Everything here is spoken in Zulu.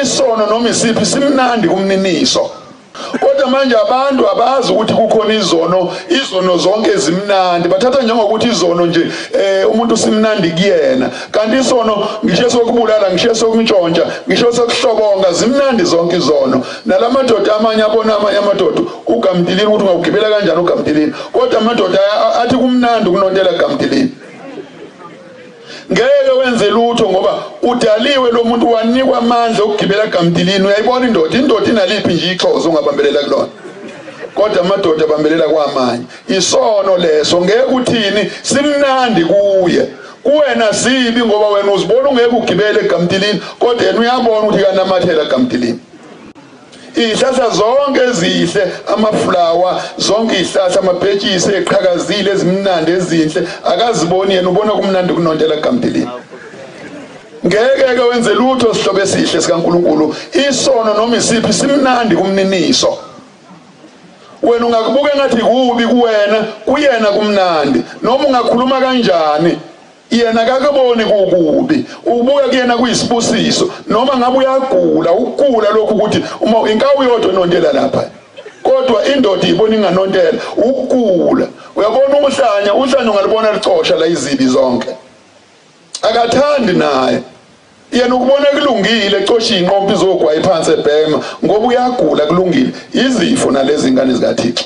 isono noma isiphi simnandi kumniniso. Kodwa manje abantu abazi ukuthi kukhona izono zonke ezimnandi, bathatha njengokuthi izono nje umuntu simnandi kuyena, kanti isono ngisho sokubulala, ngisho sokuntshontsha, ngisho sokuhlobonga zimnandi zonke izono. Nalamadoda amanye abona amanye amadoda ugamtilini ukuthi ungagibela kanjani ugamtilini, kodwa amadoda athi kumnandi ukunontela gamtilini. Ngeke wenze lutho ngoba udaliwe lo muntu wanikwa amandla okugibela gamtilini. Uyayibona indoda inaliphi nje ixhozo ungabambelela kulona, kodwa amadoda abambelela kwamanye. Isono leso ngeke uthini simnandi kuye, kuwena sibi ngoba wena uzibona ungeke ugibele gamtilini, kodwa yena uyabona ukuthi kanamathela gamtilini. Ihlahla zonke ezihle, amaflower, zonke ihlahla, amabhejisi eqhakazile ezimnandi ezinhle, akaziboni yena, ubona kumnandi kunontela gamtilini. Ngeke wenze lutho sihlobo esihle sikaNkulunkulu. Isono noma isiphi simnandi kumniniso. Wena ungakubuka ngathi kubi kuwena, kuyena kumnandi. Noma ungakhuluma kanjani, yena akakuboni kukubi, ubuka kuyena kuyisibusiso. Noma ngabe uyagula, ukugula lokhu ukuthi uma inkawu yodwa inontela lapha, kodwa indoda ibona inganontela ukugula. Uyabona uhlanya ungalibona licosha la izibi zonke, akathandi naye. Yena ukubona kulungile ecosha inqompi izogwa iphansi ebhema ngoba uyagula kulungile. Izifo nalezi ingane zikaThixo.